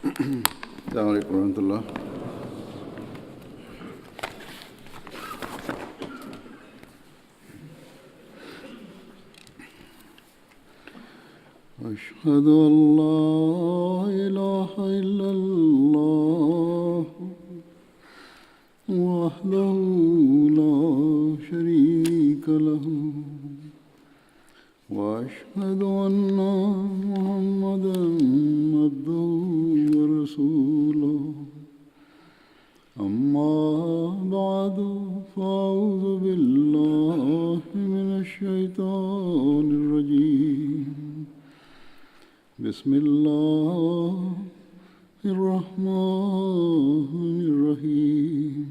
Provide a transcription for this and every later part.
السلام عليكم ورحمة الله. أشهد أن لا إله إلا الله وحده لا شريك له وأشهد أن محمدا عبده ورسوله أما بعد فأعوذ بالله من الشيطان الرجيم بسم الله الرحمن الرحيم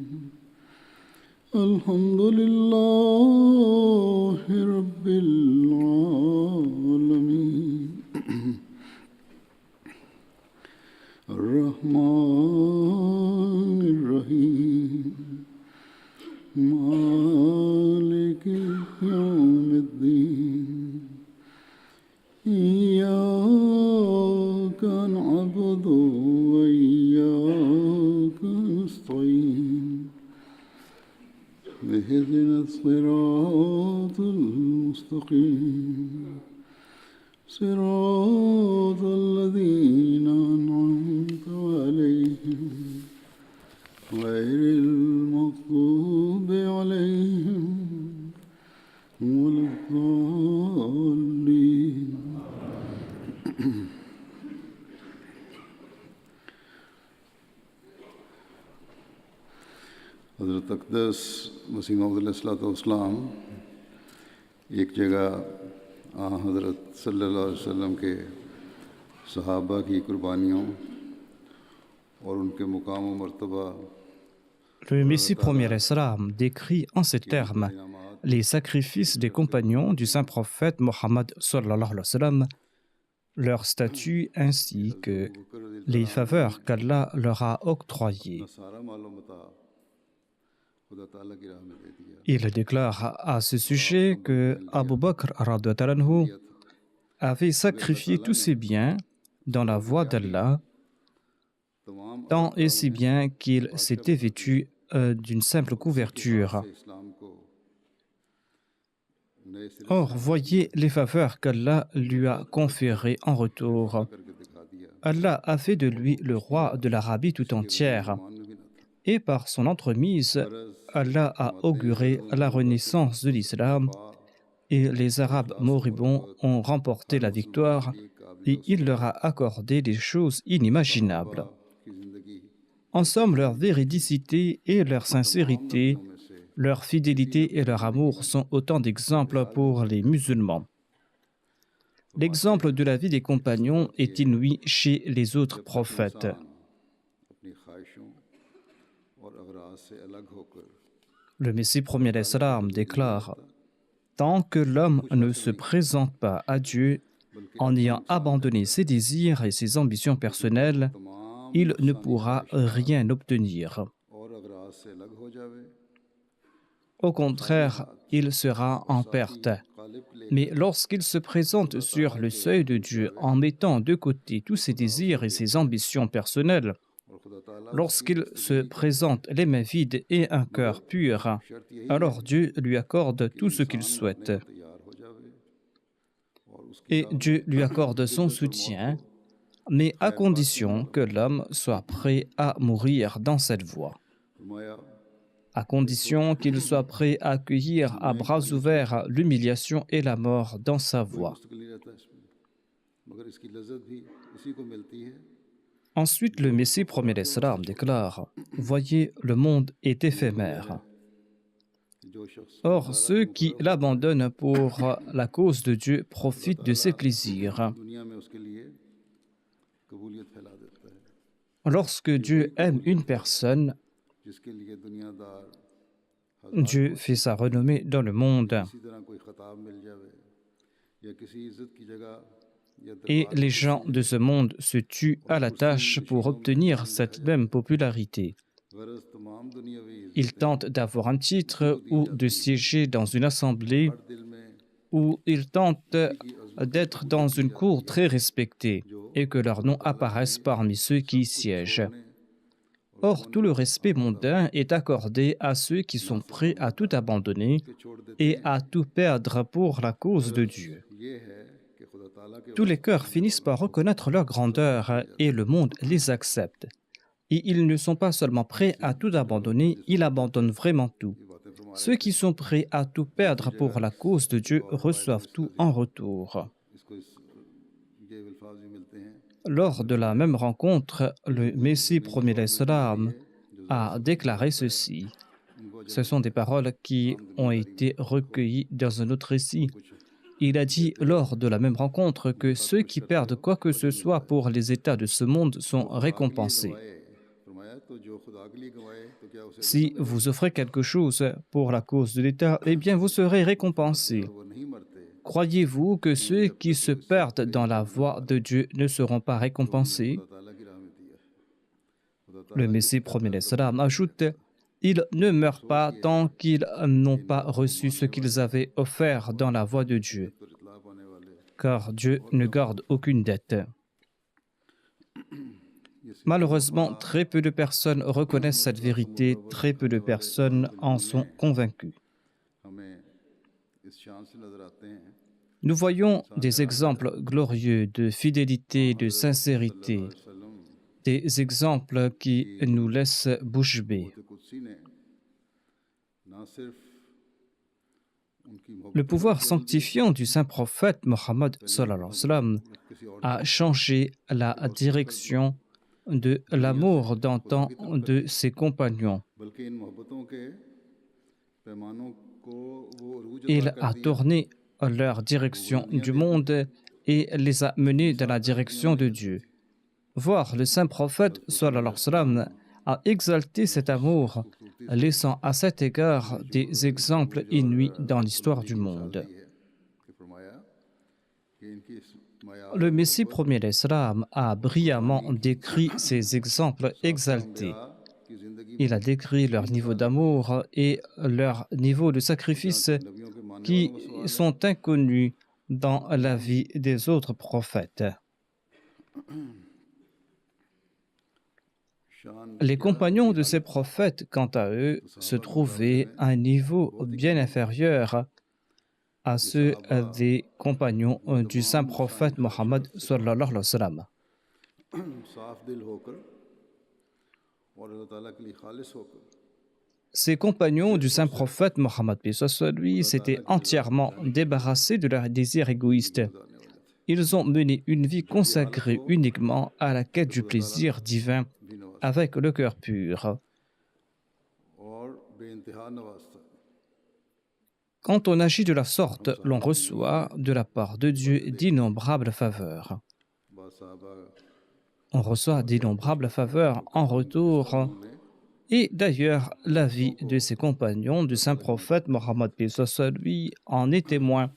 الحمد لله رب العالمين الرحمن الرحيم مالك يوم الدين إياك نعبد وإياك نستعين اهدنا الصراط المستقيم صراط الذين أنعمت عليهم غير المغضوب عليهم ولا الضالين. حضرت اقدس مسیح موعود علیہ الصلوۃ والسلام ایک جگہ حضرت صلی اللہ علیہ وسلم کے صحابہ کی قربانیوں اور ان کے مقام و مرتبہ Le Messie premier salam décrit en ces termes les sacrifices des compagnons du saint prophète Mohammed sallallahu alayhi wa sallam, leur statut ainsi que les faveurs qu'Allah leur a octroyées. Il déclare à ce sujet que Abu Bakr radhiyallahu anhu avait sacrifié tous ses biens dans la voie d'Allah, tant et si bien qu'il s'était vêtu d'une simple couverture. Or, voyez les faveurs qu'Allah lui a conférées en retour. Allah a fait de lui le roi de l'Arabie tout entière. Et par son entremise, Allah a auguré la renaissance de l'islam et les Arabes moribonds ont remporté la victoire et il leur a accordé des choses inimaginables. En somme, leur véridicité et leur sincérité, leur fidélité et leur amour sont autant d'exemples pour les musulmans. L'exemple de la vie des compagnons est inouï chez les autres prophètes. Le Messie premier salam déclare « Tant que l'homme ne se présente pas à Dieu en ayant abandonné ses désirs et ses ambitions personnelles, il ne pourra rien obtenir. Au contraire, il sera en perte. Mais lorsqu'il se présente sur le seuil de Dieu en mettant de côté tous ses désirs et ses ambitions personnelles, lorsqu'il se présente les mains vides et un cœur pur, alors Dieu lui accorde tout ce qu'il souhaite. Et Dieu lui accorde son soutien, mais à condition que l'homme soit prêt à mourir dans cette voie. À condition qu'il soit prêt à accueillir à bras ouverts l'humiliation et la mort dans sa voie. Ensuite, le Messie premier salam déclare « Voyez, le monde est éphémère. Or, ceux qui l'abandonnent pour la cause de Dieu profitent de ses plaisirs. Lorsque Dieu aime une personne, Dieu fait sa renommée dans le monde. Et les gens de ce monde se tuent à la tâche pour obtenir cette même popularité. Ils tentent d'avoir un titre ou de siéger dans une assemblée, ou ils tentent d'être dans une cour très respectée et que leur nom apparaisse parmi ceux qui y siègent. Or, tout le respect mondain est accordé à ceux qui sont prêts à tout abandonner et à tout perdre pour la cause de Dieu. Tous les cœurs finissent par reconnaître leur grandeur et le monde les accepte. Et ils ne sont pas seulement prêts à tout abandonner, ils abandonnent vraiment tout. Ceux qui sont prêts à tout perdre pour la cause de Dieu reçoivent tout en retour. Lors de la même rencontre, le Messie premier l'Islam a déclaré ceci. Ce sont des paroles qui ont été recueillies dans un autre récit. Il a dit lors de la même rencontre que ceux qui perdent quoi que ce soit pour les états de ce monde sont récompensés. Si vous offrez quelque chose pour la cause de l'État, eh bien vous serez récompensé. Croyez-vous que ceux qui se perdent dans la voie de Dieu ne seront pas récompensés? Le Messie premier l'Islam ajoute: ils ne meurent pas tant qu'ils n'ont pas reçu ce qu'ils avaient offert dans la voie de Dieu, car Dieu ne garde aucune dette. Malheureusement, très peu de personnes reconnaissent cette vérité, très peu de personnes en sont convaincues. Nous voyons des exemples glorieux de fidélité, de sincérité, des exemples qui nous laissent bouche bée. Le pouvoir sanctifiant du saint prophète Mohammed sallallahu alayhi wa sallam a changé la direction de l'amour d'antan de ses compagnons. Il a tourné leur direction du monde et les a menés dans la direction de Dieu. Voir le saint prophète sallallahu alayhi wa sallam a exalté cet amour, laissant à cet égard des exemples inouïs dans l'histoire du monde. Le Messie premier l'Islam a brillamment décrit ces exemples exaltés. Il a décrit leur niveau d'amour et leur niveau de sacrifice qui sont inconnus dans la vie des autres prophètes. Les compagnons de ces prophètes, quant à eux, se trouvaient à un niveau bien inférieur à ceux des compagnons du saint prophète Mohammed sallallahu alayhi wa sallam. Ces compagnons du saint prophète Mohammed lui s'étaient entièrement débarrassés de leurs désirs égoïstes. Ils ont mené une vie consacrée uniquement à la quête du plaisir divin avec le cœur pur. Quand on agit de la sorte, l'on reçoit de la part de Dieu d'innombrables faveurs. On reçoit d'innombrables faveurs en retour. Et d'ailleurs, la vie de ses compagnons du saint prophète Mohammed lui en est témoin.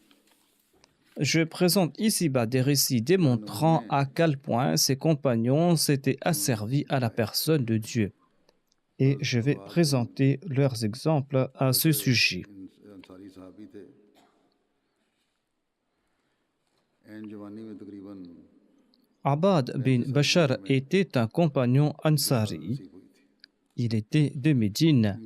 Je présente ici-bas des récits démontrant à quel point ses compagnons s'étaient asservis à la personne de Dieu. Et je vais présenter leurs exemples à ce sujet. Abad bin Bashar était un compagnon ansari. Il était de Médine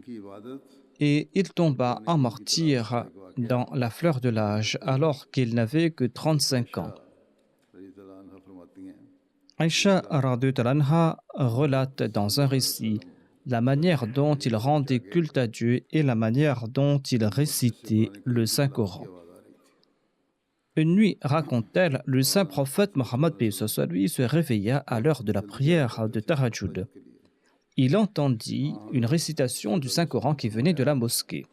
et il tomba en martyr dans la fleur de l'âge alors qu'il n'avait que 35 ans. Aïcha radhiyallahu anha relate dans un récit la manière dont il rendait culte à Dieu et la manière dont il récitait le Saint-Coran. Une nuit, raconte-t-elle, le saint prophète Mohammed lui se réveilla à l'heure de la prière de Tahajjud. Il entendit une récitation du Saint-Coran qui venait de la mosquée.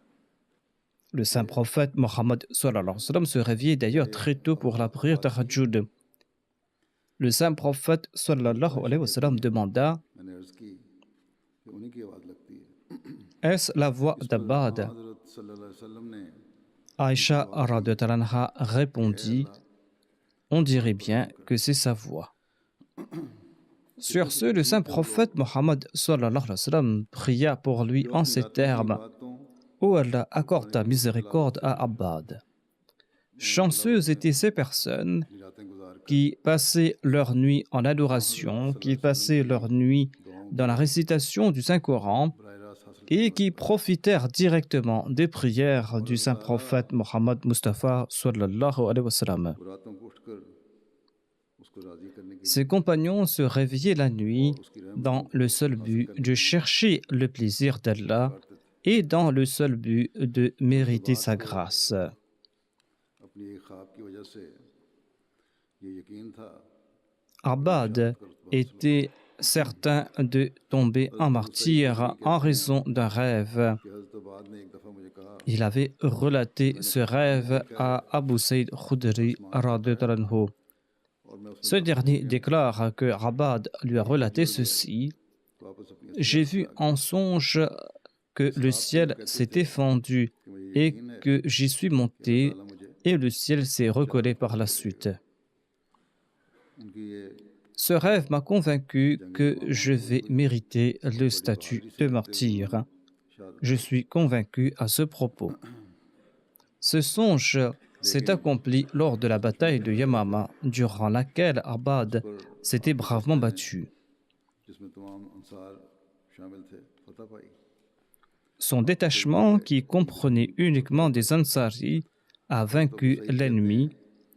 Le saint prophète Mohammed se réveillait d'ailleurs très tôt pour la prière Tahajjud. Le saint prophète demanda: est-ce la voix d'Abad? Aïcha radhiyallahu anha répondit: on dirait bien que c'est sa voix. Sur ce, le saint prophète Mohammed pria pour lui en ces termes: ô Allah, accorde ta miséricorde à Abbad. Chanceuses étaient ces personnes अपनी रातें गुजार कर qui passaient leur nuit en adoration, qui passaient leur nuit dans la récitation du Saint-Coran बराह रास्त हासिल et qui profitèrent directement des prières du saint prophète Mohammed Mustafa sallallahu alayhi wa sallam. वो रातों को उठकर उसको राजी करने के Ses compagnons se réveillaient la nuit dans le seul but de chercher le plaisir d'Allah et dans le seul but de mériter sa grâce. अपनी एक ख्वाब की वजह से ये यकीन था Abbad était certain de tomber en martyr en raison d'un rêve. कि हज़रत अब्बाद ने एक दफ़ा मुझे कहा Il avait relaté ce rêve à Abu Saïd Khudri radhiyallahu anhu. और मैं उससे Ce dernier déclare que Abbad lui a relaté ceci. वापस अपनी J'ai vu en songe que le ciel s'était fendu et que j'y suis monté et le ciel s'est recollé par la suite. उनकी ये Ce rêve m'a convaincu que je vais mériter le statut de martyr. Je suis convaincu à ce propos. Ce songe s'est accompli lors de la bataille de Yamama, durant laquelle Abbad s'était bravement battu. जिसमें तमाम अंसार शामिल थे फतह पाई Son détachement, qui comprenait uniquement des Ansari, a vaincu l'ennemi,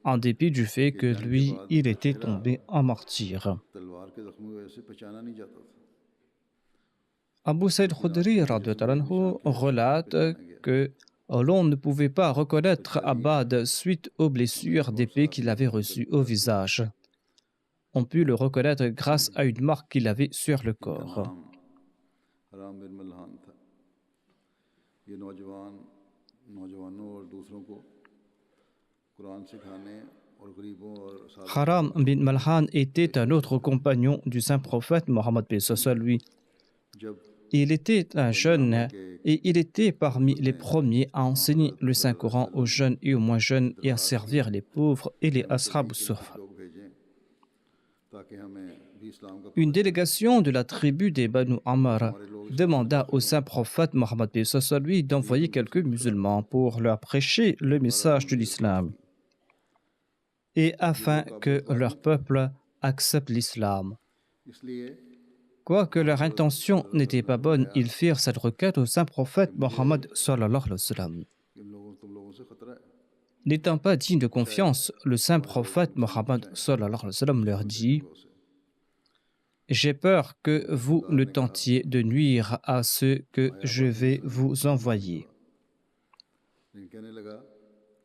en dépit du fait que lui, il était tombé en martyr. तलवार के जख्मों की वजह से पहचाना नहीं जाता था Abu Saïd Khudri radhiyallahu anhu relate que l'on ne pouvait pas reconnaître Abbad suite aux blessures d'épée qu'il avait reçues au visage. On put le reconnaître grâce à une marque qu'il avait sur le corps. नाम हराम बिन मल्हान था ये नौजवानों और दूसरों को कुरान सिखाने और गरीबों और साथ Haram bin Malhan était un autre compagnon du saint prophète Mohammed lui. जब Il était un jeune et il était parmi les premiers à enseigner le Saint-Coran aux jeunes et aux moins jeunes et à servir les pauvres et les ashab al-suff. लोग भेजें ताकि हमें भी इस्लाम का Une délégation de la tribu des Banu Ammar demanda au saint prophète Mohammed lui d'envoyer quelques musulmans pour leur prêcher le message de l'islam et afin que leur peuple accepte l'islam. इसलिए Quoique leur intention n'était pas bonne, ils firent cette requête au saint prophète Mohammed sallallahu alayhi wa sallam. तुम लोगों से खतरा है N'étant pas digne de confiance, le saint prophète Mohammed sallallahu alayhi wa sallam leur dit: J'ai peur que vous ne tentiez de nuire à ceux que je vais vous envoyer. लेकिन कहने लगा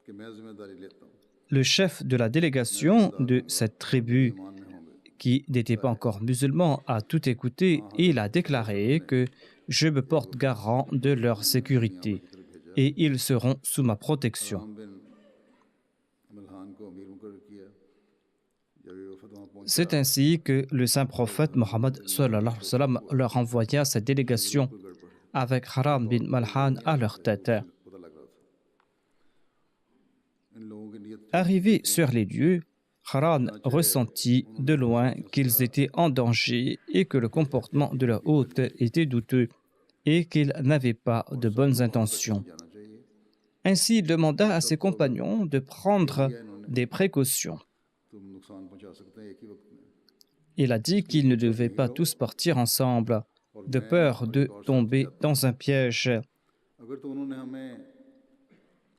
कि मैं जिम्मेदारी लेता हूँ Le chef de la délégation de cette tribu, मान में होंगे qui n'était pas encore musulman, a tout écouté et il a déclaré que je me porte garant de leur sécurité et ils seront sous ma protection. हराम बिन मल्हान को अमीर मुकर्रर किया जब ये वफद वहाँ पहुंचा C'est ainsi que le saint prophète Mohammed sallallahu alayhi wa sallam leur envoya cette délégation avec Haram bin Malhan à leur tête. पता लग रहा था इन लोगों की नीयत Arrivés sur les lieux, Haran ressentit de loin qu'ils étaient en danger et que le comportement de leur hôte était douteux et qu'ils n'avaient pas de bonnes intentions. जाना चाहिए Ainsi, il demanda à ses compagnons de prendre des précautions. तुम नुकसान पहुंचा सकते हैं एक ही वक्त में Il a dit qu'ils ne devaient pas tous partir ensemble, de peur de tomber dans un piège. अगर तो उन्होंने हमें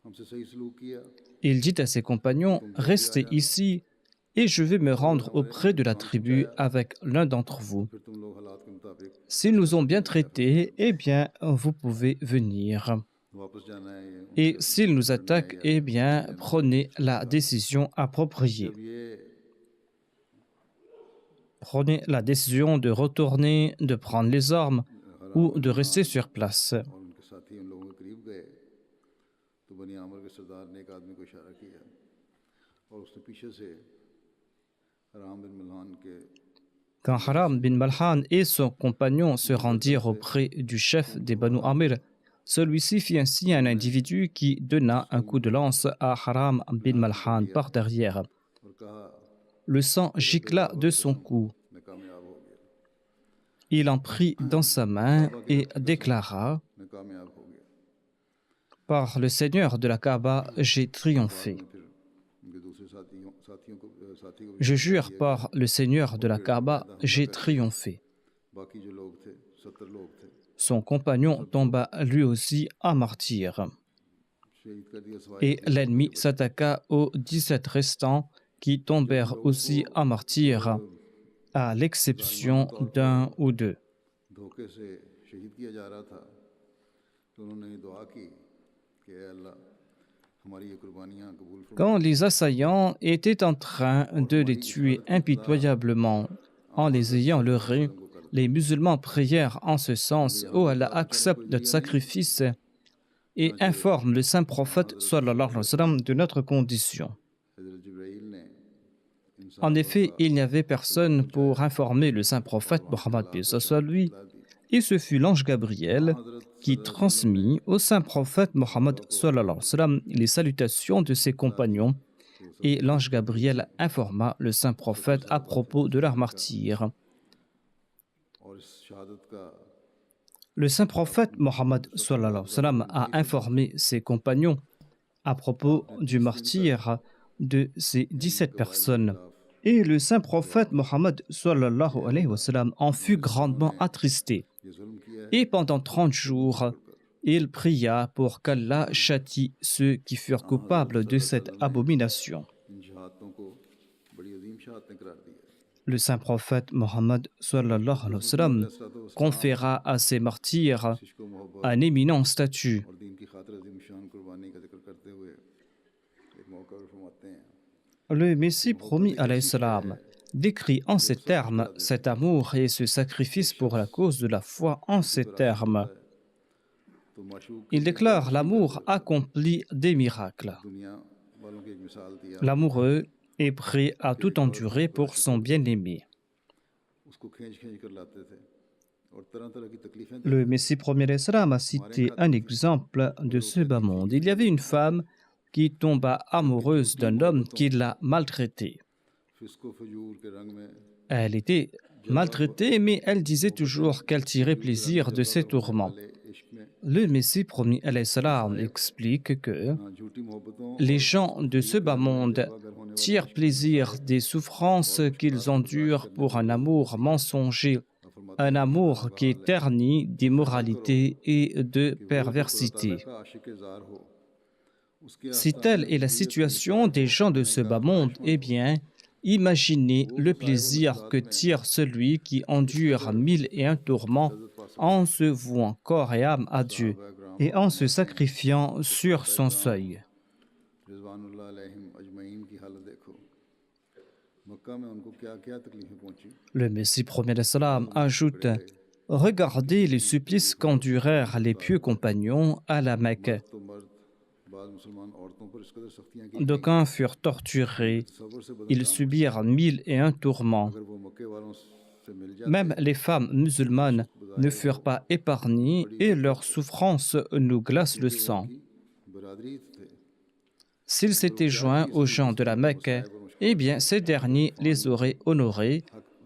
हमसे सही सलूक किया Il dit à ses compagnons, restez ici et je vais me rendre auprès de la tribu avec l'un d'entre vous. फिर तुम लोग हालात के मुताबिक S'ils nous ont bien traités, eh bien, vous pouvez venir. वापस जाना है ये Et s'ils nous attaquent, eh bien, prenez la décision appropriée. जब ये Prenez la décision de retourner, de prendre les armes ou de rester sur place. और उनके साथी उन लोगों के करीब गए तो बनी आमर के सरदार ने एक आदमी को इशारा किया और उसने पीछे से हराम बिन मल्हान के Quand Haram bin Malhan et son compagnon se rendirent auprès du chef des Banu Amir, celui-ci fit un signe à un individu qui donna un coup de lance à Haram bin Malhan par derrière. और कहा Le sang gicla de son cou. मैं कामयाब हो गया Il en prit dans sa main et déclara: मैं कामयाब हो गया Par le Seigneur de la Kaaba, j'ai triomphé. फिर Je jure par le Seigneur de la Kaaba, j'ai triomphé. Son compagnon tomba lui aussi à martyr. Et l'ennemi s'attaqua aux 17 restants qui tombèrent aussi à martyr, à l'exception d'un ou deux. Quand les assaillants étaient en train de les tuer impitoyablement en les ayant leurrés, les musulmans prièrent en ce sens: « Oh Allah, accepte notre sacrifice et informe le saint prophète sallallahu alayhi wa sallam de notre condition. » En effet, il n'y avait personne pour informer le saint prophète Mohammed soit lui, et ce fut l'ange Gabriel qui transmit au saint prophète Mohammed sallallahu alayhi wa sallam les salutations de ses compagnons, et l'ange Gabriel informa le saint prophète à propos de leur martyre. Le saint prophète Mohammed sallallahu alayhi wa sallam a informé ses compagnons à propos du martyre de ces 17 personnes. Et le saint prophète Mohammed sallallahu alayhi wa sallam en fut grandement attristé. Et pendant 30 jours, il pria pour qu'Allah châtie ceux qui furent coupables de cette abomination. Le saint prophète Mohammed sallallahu alayhi wa sallam conféra à ces martyrs un éminent statut. Le Messie promis alayhi salam décrit en ces termes cet amour et ce sacrifice pour la cause de la foi en ces termes. Il déclare: l'amour accomplit des miracles. L'amoureux est prêt à tout endurer pour son bien-aimé. Le Messie premier alayhi salam a cité un exemple de ce bas monde. Il y avait une femme qui tomba amoureuse d'un homme qui l'a maltraitée. Elle était maltraitée, mais elle disait toujours qu'elle tirait plaisir de ses tourments. Le Messie promis alayhi salam explique que les gens de ce bas monde tirent plaisir des souffrances qu'ils endurent pour un amour mensonger, un amour qui est terni d'immoralité et de perversité. Si telle est la situation des gens de ce bas monde, eh bien, imaginez le plaisir que tire celui qui endure 1001 tourments en se vouant corps et âme à Dieu et en se sacrifiant sur son seuil. Le Messie premier salam ajoute: regardez les supplices qu'endurèrent les pieux compagnons à la Mecque. D'aucuns furent torturés, ils subirent 1001 tourments. Même les femmes musulmanes ne furent pas épargnées et leur souffrance nous glace le sang. S'ils s'étaient joints aux gens de la Mecque, eh bien ces derniers les auraient honorés,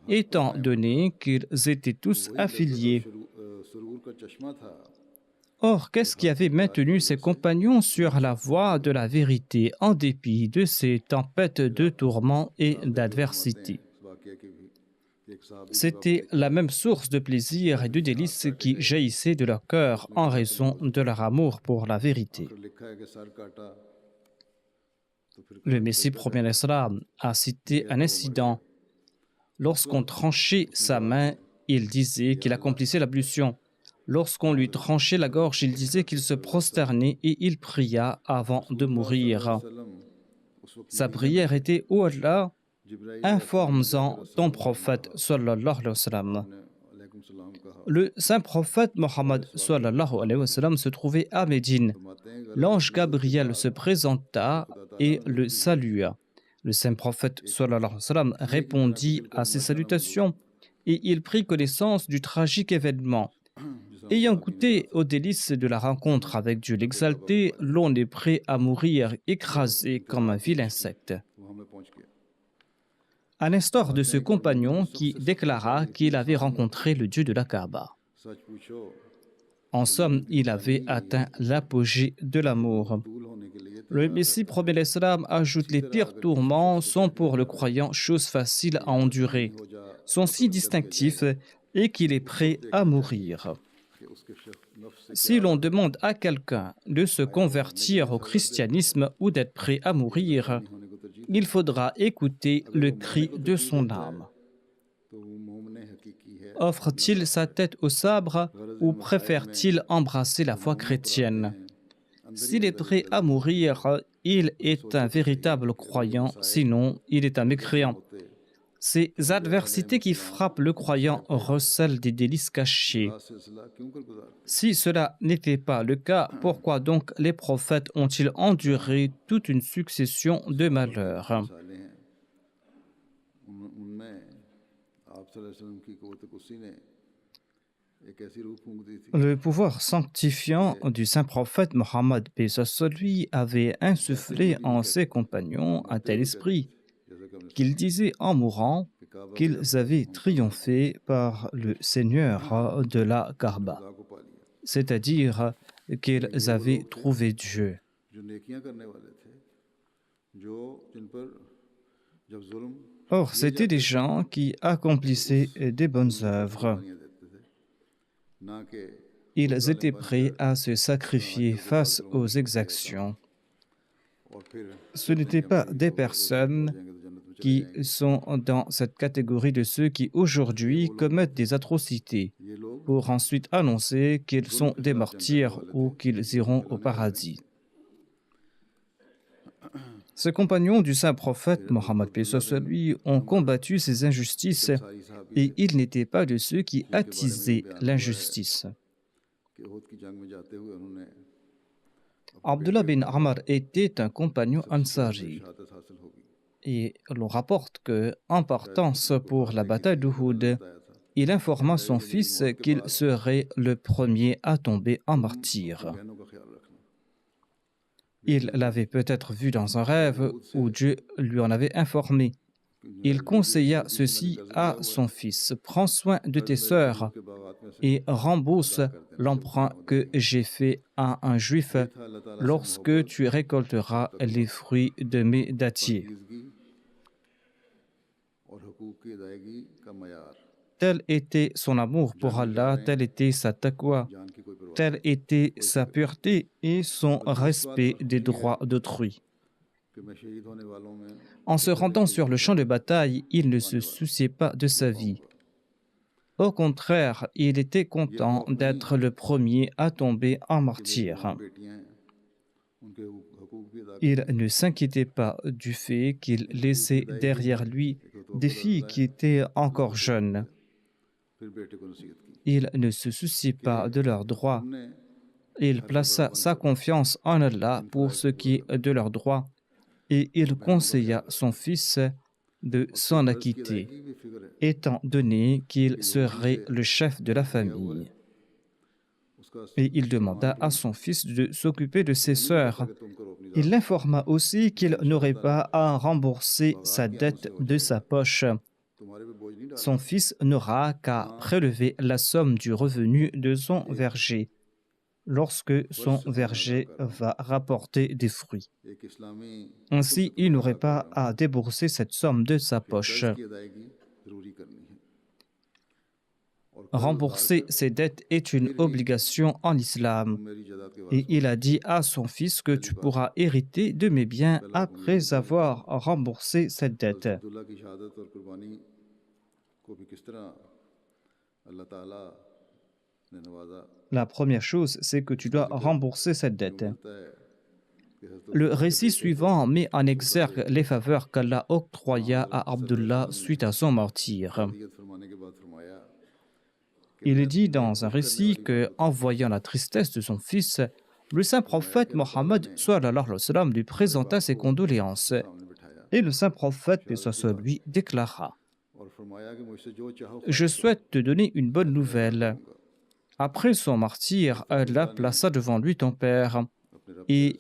étant donné qu'ils étaient tous affiliés. Or, qu'est-ce qui avait maintenu ses compagnons sur la voie de la vérité en dépit de ces tempêtes de tourments et d'adversité? C'était la même source de plaisir et de délices qui jaillissait de leur cœur en raison de leur amour pour la vérité. Le Messie premier alayhi salam a cité un incident. Lorsqu'on tranchait sa main, il disait qu'il accomplissait l'ablution. Lorsqu'on lui tranchait la gorge, il disait qu'il se prosternait et il pria avant de mourir. Sa prière était: « Oh Allah, informe-en ton prophète sallallahu alayhi wa sallam. » Le saint prophète Mohammed sallallahu alayhi wa sallam se trouvait à Médine. L'ange Gabriel se présenta et le salua. Le saint prophète sallallahu alayhi wa sallam répondit à ses salutations et il prit connaissance du tragique événement. Ayant goûté aux délices de la rencontre avec Dieu l'exalté, l'on est prêt à mourir écrasé comme un vil insecte. À l'instar de ce compagnon qui déclara qu'il avait rencontré le Dieu de la Kaaba. En somme, il avait atteint l'apogée de l'amour. Le Messie promet l'Islam ajoute les pires tourments sont pour le croyant chose facile à endurer. Son si distinctif est qu'il est prêt à mourir. Si l'on demande à quelqu'un de se convertir au christianisme ou d'être prêt à mourir, il faudra écouter le cri de son âme. Offre-t-il sa tête au sabre ou préfère-t-il embrasser la foi chrétienne? S'il est prêt à mourir, il est un véritable croyant, sinon il est un mécréant. Ces adversités qui frappent le croyant recèlent des délices cachés. Si cela n'était pas le cas, pourquoi donc les prophètes ont-ils enduré toute une succession de malheurs? Le pouvoir sanctifiant du saint prophète Mohammed paix sur lui avait insufflé en ses compagnons un tel esprit qu'ils disaient en mourant qu'ils avaient triomphé par le Seigneur de la Kaaba, c'est-à-dire qu'ils avaient trouvé Dieu. Or, c'étaient des gens qui accomplissaient des bonnes œuvres. Ils étaient prêts à se sacrifier face aux exactions. Ce n'étaient pas des personnes qui sont dans cette catégorie de ceux qui aujourd'hui commettent des atrocités pour ensuite annoncer qu'ils sont des martyrs ou qu'ils iront au paradis. Ces compagnons du saint prophète Mohammed paix sur lui ont combattu ces injustices et ils n'étaient pas de ceux qui attisaient l'injustice. Abdullah bin Amr était un compagnon ansari et l'on rapporte que, en partance pour la bataille d'Uhud, il informa son fils qu'il serait le premier à tomber en martyr. Il l'avait peut-être vu dans un rêve où Dieu lui en avait informé. Il conseilla ceci à son fils: prends soin de tes sœurs et rembourse l'emprunt que j'ai fait à un juif lorsque tu récolteras les fruits de mes dattiers. Tel était son amour pour Allah, tel était sa taqwa, telle était sa pureté et son respect des droits d'autrui. En se rendant sur le champ de bataille, il ne se souciait pas de sa vie. Au contraire, il était content d'être le premier à tomber en martyr. Il ne s'inquiétait pas du fait qu'il laissait derrière lui des filles qui étaient encore jeunes. Il ne se souciait pas de leurs droits. Il plaça sa confiance en Allah pour ce qui est de leurs droits et il conseilla son fils de s'en acquitter, étant donné qu'il serait le chef de la famille. Et il demanda à son fils de s'occuper de ses sœurs. Il l'informa aussi qu'il n'aurait pas à rembourser sa dette de sa poche. Son fils n'aura qu'à prélever la somme du revenu de son verger lorsque son verger va rapporter des fruits. Ainsi, il n'aurait pas à débourser cette somme de sa poche. Rembourser ses dettes est une obligation en islam. Et il a dit à son fils que tu pourras hériter de mes biens après avoir remboursé cette dette. La première chose, c'est que tu dois rembourser cette dette. Le récit suivant met en exergue les faveurs qu'Allah octroya à Abdullah suite à son martyre. Il est dit dans un récit que, en voyant la tristesse de son fils, le saint prophète Mohammed sallallahu alayhi wa sallam lui présenta ses condoléances. Et le saint prophète, paix soit sur lui, déclara: je souhaite te donner une bonne nouvelle. Après son martyre, Allah plaça devant lui ton père et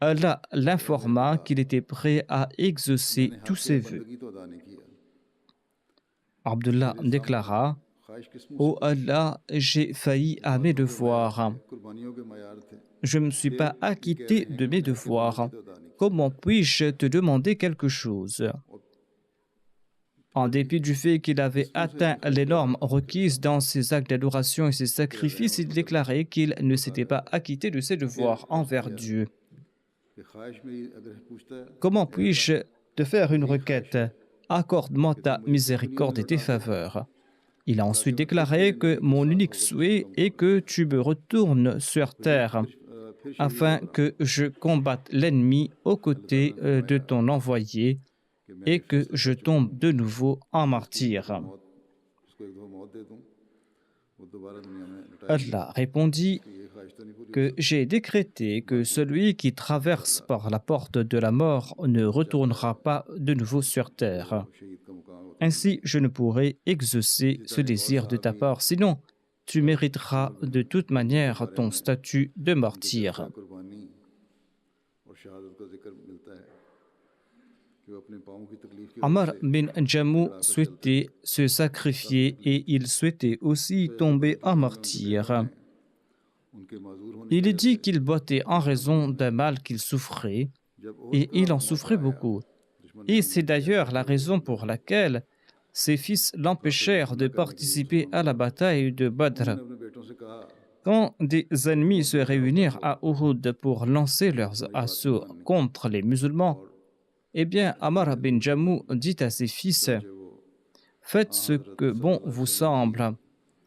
Allah l'informa qu'il était prêt à exaucer tous ses vœux. Abdullah déclara: Ô Allah, j'ai failli à mes devoirs. Je ne me suis pas acquitté de mes devoirs. Comment puis-je te demander quelque chose? En dépit du fait qu'il avait atteint les normes requises dans ses actes d'adoration et ses sacrifices, il déclarait qu'il ne s'était pas acquitté de ses devoirs envers Dieu. Comment puis-je te faire une requête? Accorde-moi ta miséricorde et tes faveurs. Il a ensuite déclaré que mon unique souhait est que tu me retournes sur terre afin que je combatte l'ennemi aux côtés de ton envoyé et que je tombe de nouveau en martyr. Allah répondit que j'ai décrété que celui qui traverse par la porte de la mort ne retournera pas de nouveau sur terre. Ainsi, je ne pourrai exaucer ce désir de ta part, sinon tu mériteras de toute manière ton statut de martyr. Amr bin Jammu souhaitait se sacrifier et il souhaitait aussi tomber en martyr. Il dit qu'il boitait en raison d'un mal qu'il souffrait et il en souffrait beaucoup. Et c'est d'ailleurs la raison pour laquelle ses fils l'empêchèrent de participer à la bataille de Badr. Quand des ennemis se réunirent à Uhud pour lancer leurs assauts contre les musulmans, eh bien, Amr bin Jammu dit à ses fils, « Faites ce que bon vous semble.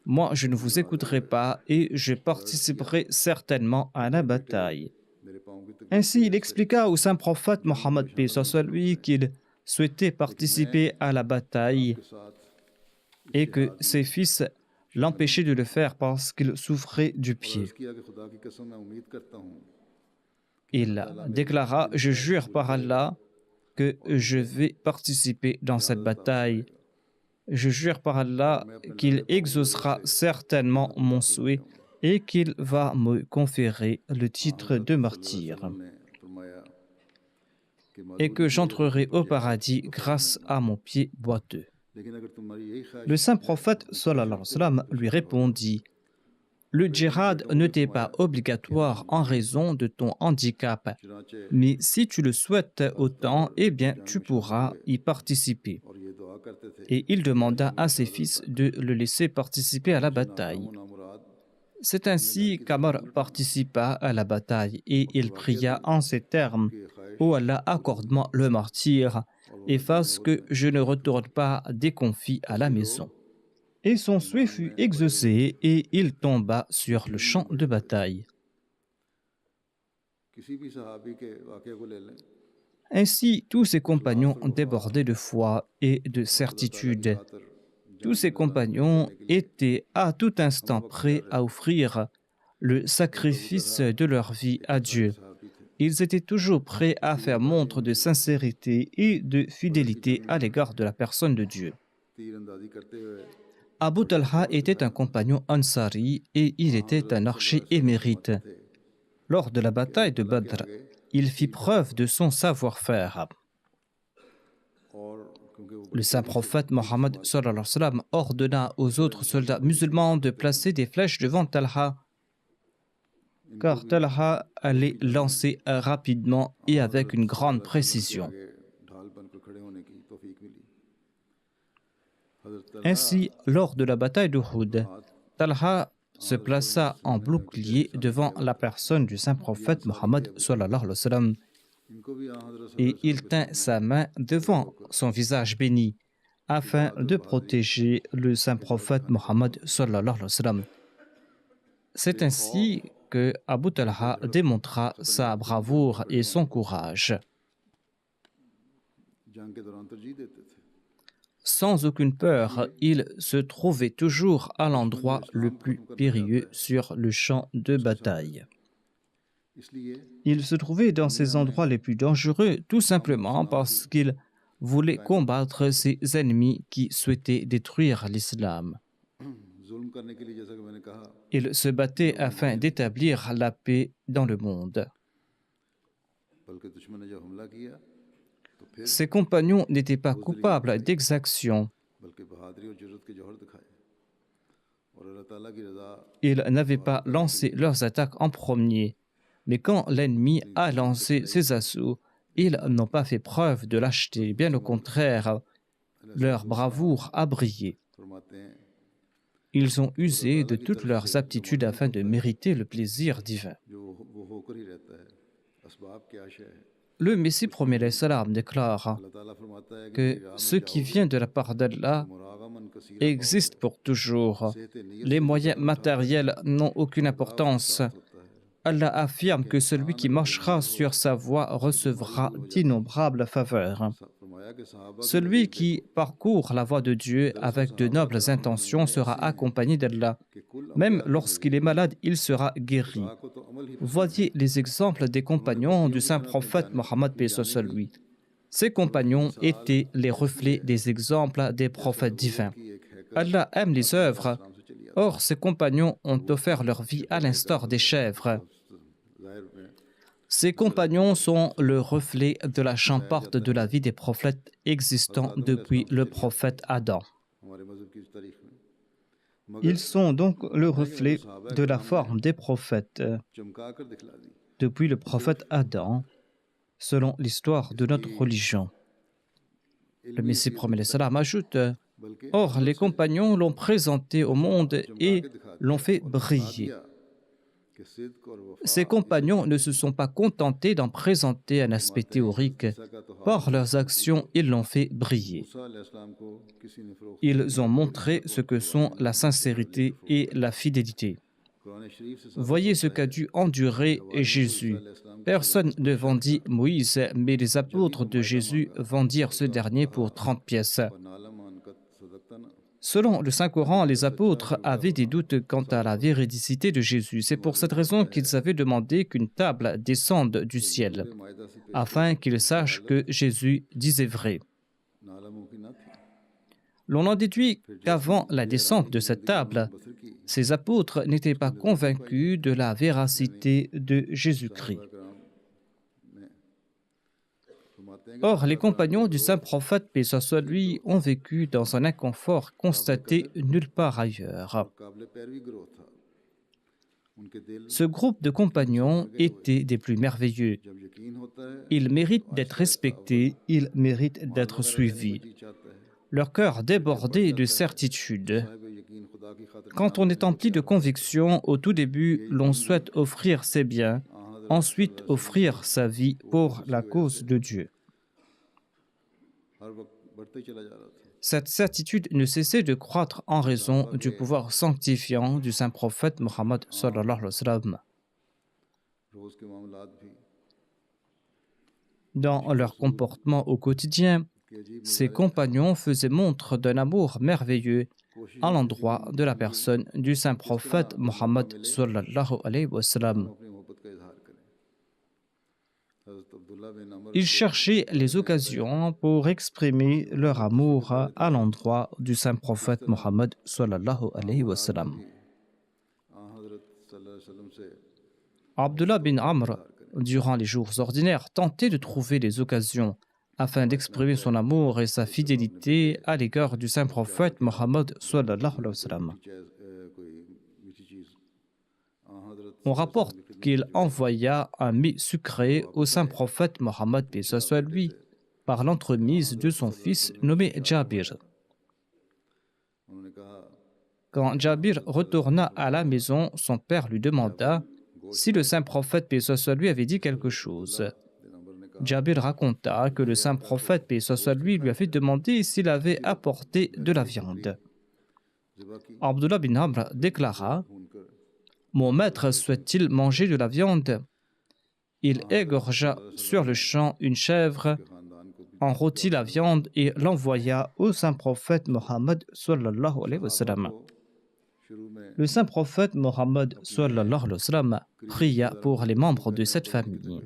Moi, je ne vous écouterai pas et je participerai certainement à la bataille. » Ainsi, il expliqua au saint prophète Mohammed paix soit lui qu'il souhaitait participer à la bataille et que ses fils l'empêchaient de le faire parce qu'il souffrait du pied. Il déclara, « Je jure par Allah que je vais participer dans cette bataille. Je jure par Allah qu'il exaucera certainement mon souhait et qu'il va me conférer le titre de martyr et que j'entrerai au paradis grâce à mon pied boiteux. » Le saint prophète sallallahu alayhi wa sallam lui répondit, « Le djihad ne t'est pas obligatoire en raison de ton handicap, mais si tu le souhaites autant, eh bien tu pourras y participer. » Et il demanda à ses fils de le laisser participer à la bataille. C'est ainsi qu'Amr participa à la bataille et il pria en ces termes, « Ô Allah, accorde-moi le martyr et fasse que je ne retourne pas déconfit à la maison. » Et son souhait fut exaucé et il tomba sur le champ de bataille. Ainsi, tous ses compagnons débordaient de foi et de certitude. Tous ses compagnons étaient à tout instant prêts à offrir le sacrifice de leur vie à Dieu. Ils étaient toujours prêts à faire montre de sincérité et de fidélité à l'égard de la personne de Dieu. Abu Talha était un compagnon Ansari et il était un archer émérite. Lors de la bataille de Badr, il fit preuve de son savoir-faire. Le saint prophète Mohammed sallallahu alayhi wa sallam ordonna aux autres soldats musulmans de placer des flèches devant Talha, car Talha allait lancer rapidement et avec une grande précision. Ainsi, lors de la bataille d'Uhud, Talha se plaça en bouclier devant la personne du saint prophète Mohammed sallallahu alayhi wa sallam et il tint sa main devant son visage béni afin de protéger le saint prophète Mohammed sallallahu alayhi wa sallam. C'est ainsi que Abu Talha démontra sa bravoure et son courage. Sans aucune peur, il se trouvait toujours à l'endroit le plus périlleux sur le champ de bataille. Il se trouvait dans ces endroits les plus dangereux tout simplement parce qu'il voulait combattre ses ennemis qui souhaitaient détruire l'islam. Il se battait afin d'établir la paix dans le monde. Ses compagnons n'étaient pas coupables d'exactions. Ils n'avaient pas lancé leurs attaques en premier, mais quand l'ennemi a lancé ses assauts, ils n'ont pas fait preuve de lâcheté, bien au contraire, leur bravoure a brillé. Ils ont usé de toutes leurs aptitudes afin de mériter le plaisir divin. Le Messie premier alayhi salam déclare que ce qui vient de la part d'Allah existe pour toujours. Les moyens matériels n'ont aucune importance. Allah affirme que celui qui marchera sur sa voie recevra d'innombrables faveurs. Celui qui parcourt la voie de Dieu avec de nobles intentions sera accompagné d'Allah. Même lorsqu'il est malade, il sera guéri. Voyez les exemples des compagnons du saint prophète Mohammed paix soit sur lui. Ces compagnons étaient les reflets des exemples des prophètes divins. Allah aime les œuvres. Or, ces compagnons ont offert leur vie à l'instar des chèvres. Ces compagnons sont le reflet de la champorte de la vie des prophètes existants depuis le prophète Adam. Ils sont donc le reflet de la forme des prophètes depuis le prophète Adam, selon l'histoire de notre religion. Le Messie premier salam ajoute: Or, les compagnons l'ont présenté au monde et l'ont fait briller. Ces compagnons ne se sont pas contentés d'en présenter un aspect théorique. Par leurs actions, ils l'ont fait briller. Ils ont montré ce que sont la sincérité et la fidélité. Voyez ce qu'a dû endurer Jésus. Personne ne vendit Moïse, mais les apôtres de Jésus vendirent ce dernier pour 30 pièces. Selon le Saint-Coran, les apôtres avaient des doutes quant à la véridicité de Jésus. C'est pour cette raison qu'ils avaient demandé qu'une table descende du ciel, afin qu'ils sachent que Jésus disait vrai. L'on en déduit qu'avant la descente de cette table, ces apôtres n'étaient pas convaincus de la véracité de Jésus-Christ. Or, les compagnons du saint prophète, paix soit sur lui, ont vécu dans un inconfort constaté nulle part ailleurs. Ce groupe de compagnons était des plus merveilleux. Ils méritent d'être respectés, ils méritent d'être suivis. Leur cœur débordait de certitude. Quand on est empli de conviction, au tout début, l'on souhaite offrir ses biens, ensuite offrir sa vie pour la cause de Dieu. Cette certitude ne cessait de croître en raison du pouvoir sanctifiant du saint prophète Mohammed sallallahu alayhi wa sallam. Dans leur comportement au quotidien, ces compagnons faisaient montre d'un amour merveilleux à l'endroit de la personne du saint prophète Mohammed sallallahu alayhi wa sallam. Ils cherchaient les occasions pour exprimer leur amour à l'endroit du saint prophète Mohammed sallallahu alayhi wa sallam. Abdullah bin Amr, durant les jours ordinaires, tentait de trouver des occasions afin d'exprimer son amour et sa fidélité à l'égard du saint prophète Mohammed sallallahu alayhi wa sallam. On rapporte qu'il envoya un mets sucré au saint prophète Mohammed paix soit sur lui par l'entremise de son fils nommé Jabir. Quand Jabir retourna à la maison, son père lui demanda si le saint prophète paix soit sur lui avait dit quelque chose. Jabir raconta que le saint prophète paix soit sur lui avait demandé s'il avait apporté de la viande. Abdullah bin Amr déclara: Mon maître souhaite-t-il manger de la viande? Il égorgea sur le champ une chèvre, en rôtit la viande et l'envoya au saint prophète Mohammed sallallahu alayhi wa sallam. Le saint prophète Mohammed sallallahu alayhi wa sallam pria pour les membres de cette famille.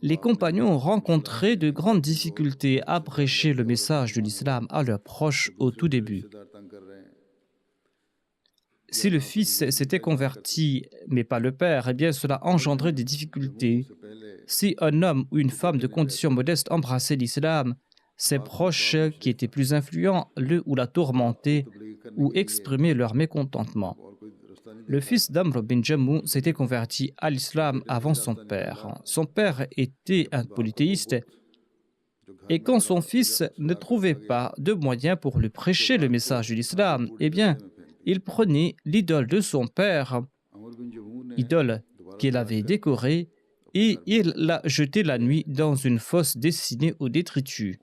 Les compagnons rencontraient de grandes difficultés à prêcher le message de l'islam à leurs proches au tout début. Si le fils s'était converti, mais pas le père, eh bien cela engendrait des difficultés. Si un homme ou une femme de condition modeste embrassait l'islam, Ses proches, qui étaient plus influents, le ou la tourmentaient ou exprimaient leur mécontentement. Le fils d'Amr bin Jammu s'était converti à l'islam avant son père. Son père était un polythéiste et quand son fils ne trouvait pas de moyens pour lui prêcher le message de l'islam, eh bien, il prenait l'idole de son père, idole qu'il avait décorée, et il l'a jetée la nuit dans une fosse destinée aux détritus.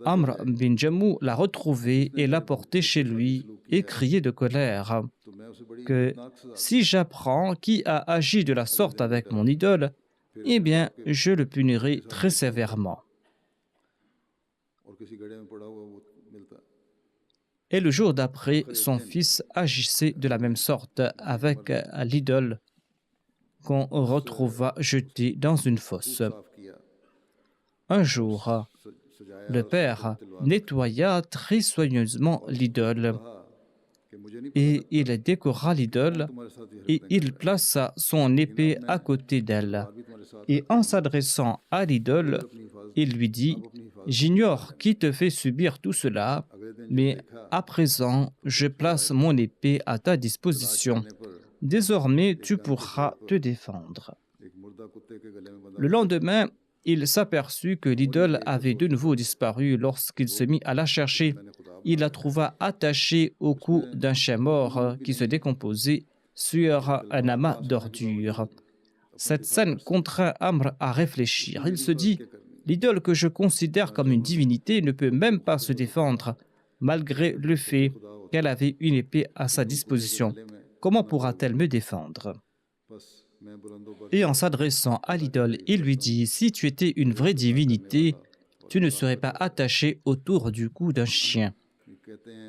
Amr bin Jammu l'a retrouvé et l'a porté chez lui et crié de colère que si j'apprends qui a agi de la sorte avec mon idole, eh bien, je le punirai très sévèrement. Et le jour d'après, son fils agissait de la même sorte avec l'idole qu'on retrouva jetée dans une fosse. Un jour, le père nettoya très soigneusement l'idole et il décora l'idole et il plaça son épée à côté d'elle. Et en s'adressant à l'idole, il lui dit « J'ignore qui te fait subir tout cela, mais à présent, je place mon épée à ta disposition. Désormais, tu pourras te défendre. » Le lendemain, il s'aperçut que l'idole avait de nouveau disparu lorsqu'il se mit à la chercher. Il la trouva attachée au cou d'un chien mort qui se décomposait sur un amas d'ordures. Cette scène contraint Amr à réfléchir. Il se dit « L'idole que je considère comme une divinité ne peut même pas se défendre, malgré le fait qu'elle avait une épée à sa disposition. Comment pourra-t-elle me défendre ?» Et en s'adressant à l'idole, il lui dit « Si tu étais une vraie divinité, tu ne serais pas attaché autour du cou d'un chien. »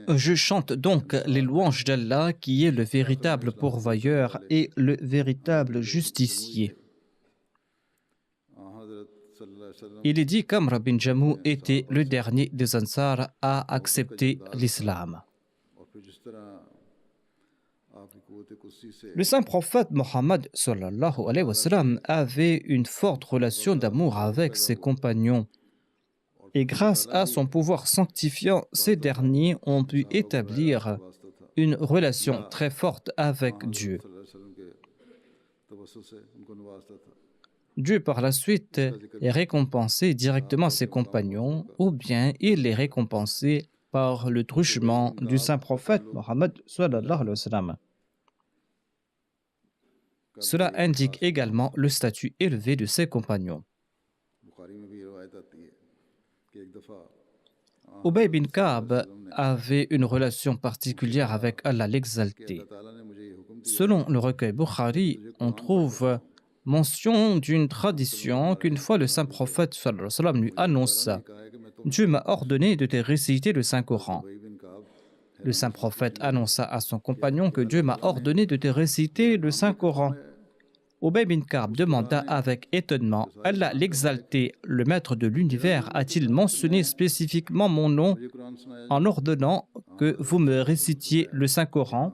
Je chante donc les louanges d'Allah qui est le véritable pourvoyeur et le véritable justicier. Il est dit qu'Amr bin Jammu était le dernier des Ansar à accepter l'islam. Le saint prophète Mohammed sallallahu alayhi wa sallam avait une forte relation d'amour avec ses compagnons. Et grâce à son pouvoir sanctifiant, ces derniers ont pu établir une relation très forte avec Dieu. Dieu, par la suite, est récompensé directement ses compagnons, ou bien il les récompensé par le truchement du saint prophète Mohammed sallallahu alayhi wa sallam. Cela indique également le statut élevé de ses compagnons. Ubay bin Ka'b avait une relation particulière avec Allah l'Exalté. Selon le recueil Bukhari, on trouve mention d'une tradition qu'une fois le saint prophète sallallahu alayhi wa sallam lui annonça « Dieu m'a ordonné de te réciter le Saint-Coran ». Le saint prophète annonça à son compagnon que Dieu m'a ordonné de te réciter le Saint-Coran. Ubay bin Ka'b demanda avec étonnement « Allah l'exalté, le maître de l'univers, a-t-il mentionné spécifiquement mon nom en ordonnant que vous me récitiez le Saint-Coran ?»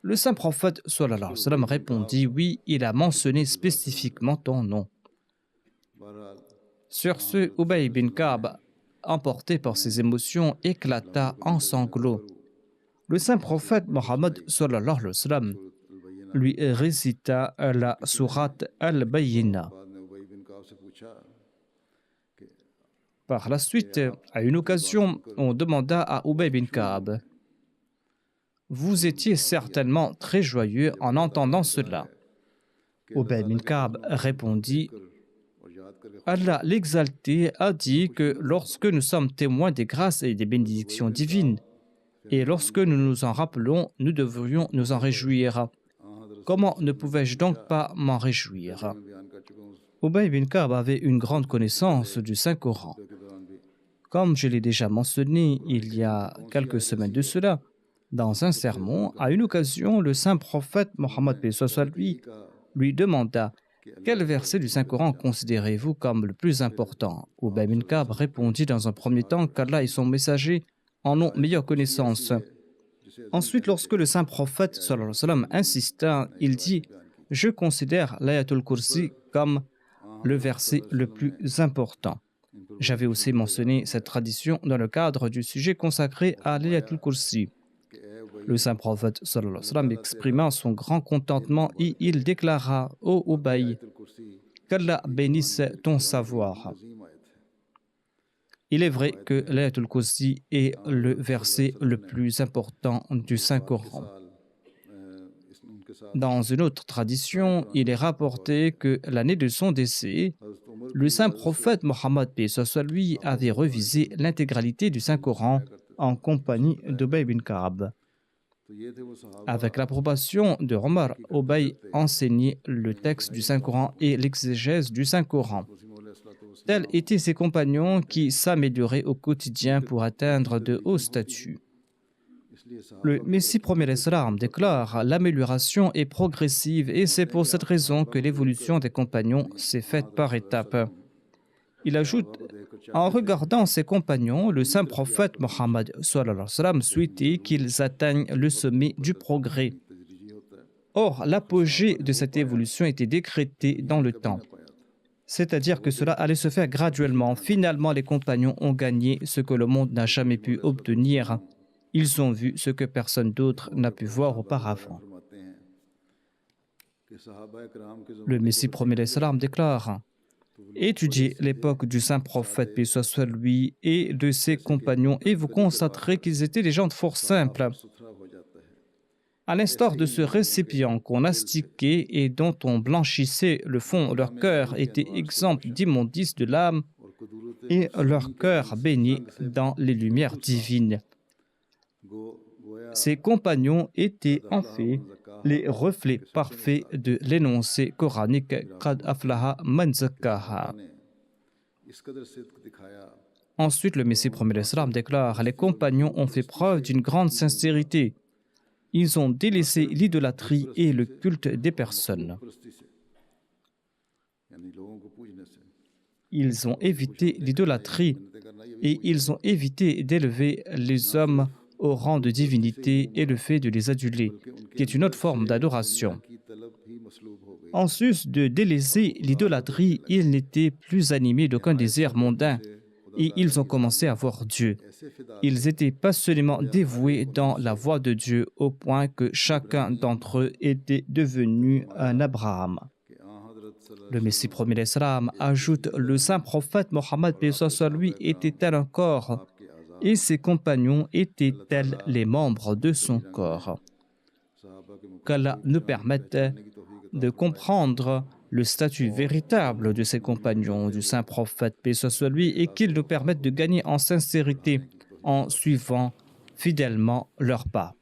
Le saint prophète sallallahu alayhi wa sallam répondit « Oui, il a mentionné spécifiquement ton nom. » Sur ce, Ubay bin Ka'b, emporté par ses émotions, éclata en sanglots. Le saint prophète Mohammed sallallahu alayhi wa sallam lui récita la sourate Al-Bayyina. Par la suite, à une occasion, on demanda à Ubay bin Ka'b « Vous étiez certainement très joyeux en entendant cela. » Ubay bin Ka'b répondit « Allah l'exalté a dit que lorsque nous sommes témoins des grâces et des bénédictions divines, et lorsque nous nous en rappelons, nous devrions nous en réjouir. Comment ne pouvais-je donc pas m'en réjouir ?» Ubay bin Ka'b avait une grande connaissance du Saint-Coran. Comme je l'ai déjà mentionné il y a quelques semaines de cela, dans un sermon, à une occasion, le saint prophète Mohammed lui demanda « Quel verset du Saint-Coran considérez-vous comme le plus important ?» Ubay bin Ka'b répondit dans un premier temps qu'Allah et son messager en ont meilleure connaissance. Ensuite, lorsque le saint prophète sallallahu alayhi wa sallam insista, il dit « Je considère l'Ayatul Kursi comme le verset le plus important. J'avais aussi mentionné cette tradition dans le cadre du sujet consacré à l'Ayatul Kursi. Le saint prophète sallallahu alayhi wa sallam exprima son grand contentement et il déclara: Ô Ubay, qu'Allah bénisse ton savoir. Il est vrai que l'Ayatul Kursi est le verset le plus important du Saint-Coran. Dans une autre tradition, il est rapporté que l'année de son décès, le saint prophète Mohammed paix soit lui avait revisé l'intégralité du Saint-Coran en compagnie d'Ubay bin Ka'ab. Avec l'approbation de Omar, Ubay enseignait le texte du Saint-Coran et l'exégèse du Saint-Coran. Tels étaient ses compagnons qui s'amélioraient au quotidien pour atteindre de hauts statuts. Le Messie premier l'Islam déclare: l'amélioration est progressive et c'est pour cette raison que l'évolution des compagnons s'est faite par étapes. Il ajoute: en regardant ses compagnons, le saint prophète Mohammed souhaitait qu'ils atteignent le sommet du progrès. Or, l'apogée de cette évolution était décrétée dans le temps. C'est-à-dire que cela allait se faire graduellement. Finalement, les compagnons ont gagné ce que le monde n'a jamais pu obtenir. Ils ont vu ce que personne d'autre n'a pu voir auparavant. Le Messie premier l'Islam déclare: étudiez l'époque du saint prophète, paix soit lui, et de ses compagnons, et vous constaterez qu'ils étaient des gens fort simples. À l'instar de ce récipient qu'on astiquait et dont on blanchissait le fond, leur cœur était exempt d'immondices de l'âme et leur cœur baigné dans les lumières divines. Ses compagnons étaient en fait les reflets parfaits de l'énoncé coranique Qad aflaha man zakkaha. Ensuite, le Messie premier l'Islam déclare: les compagnons ont fait preuve d'une grande sincérité. Ils ont délaissé l'idolâtrie et le culte des personnes. Ils ont évité l'idolâtrie et ils ont évité d'élever les hommes au rang de divinité et le fait de les aduler, qui est une autre forme d'adoration. En sus de délaisser l'idolâtrie, ils n'étaient plus animés d'aucun désir mondain et ils ont commencé à voir Dieu. Ils étaient passionnément dévoués dans la voie de Dieu au point que chacun d'entre eux était devenu un Abraham. Le Messie premier l'Islam ajoute: le saint prophète Mohammed paix soit lui était tel un corps et ses compagnons étaient tels les membres de son corps. Qu'Allah nous permette de comprendre le statut véritable de ses compagnons, du saint prophète paix soit lui, et qu'il nous permette de gagner en sincérité en suivant fidèlement leurs pas.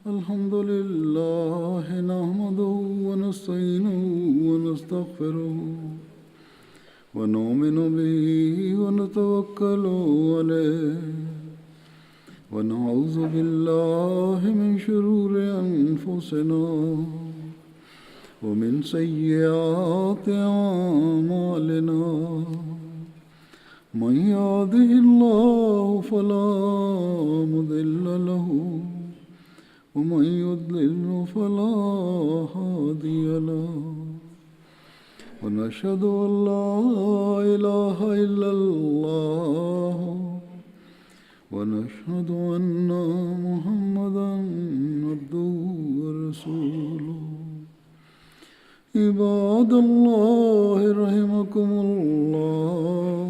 Alhamdulillah, nahmaduhu wa nasta'inuhu wa nastaghfiruh wa nu'minu bihi wa natawakkalu alayhi wa na'udhu billahi min shururi anfusina wa min sayyiati a'malina. من يهده الله فلا مضل له ومن يضلل فلا هادي له ونشهد أن لا إله إلا الله ونشهد أن محمدا عبده ورسوله. عباد الله رحمكم الله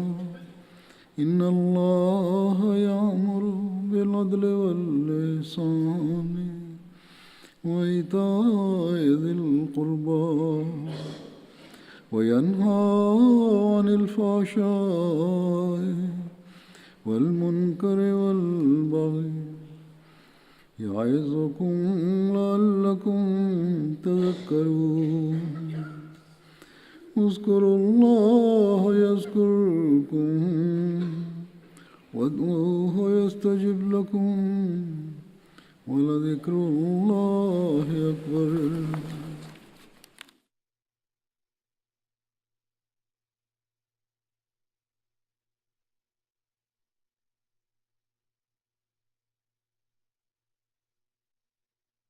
إن الله يأمر بالعدل والإحسان وإيتاء ذي القربى وينهى عن الفحشاء والمنكر والبغي يعظكم لعلكم تذكرون. اذكروا الله يذكركم وادعوه يستجب لكم ولذكر الله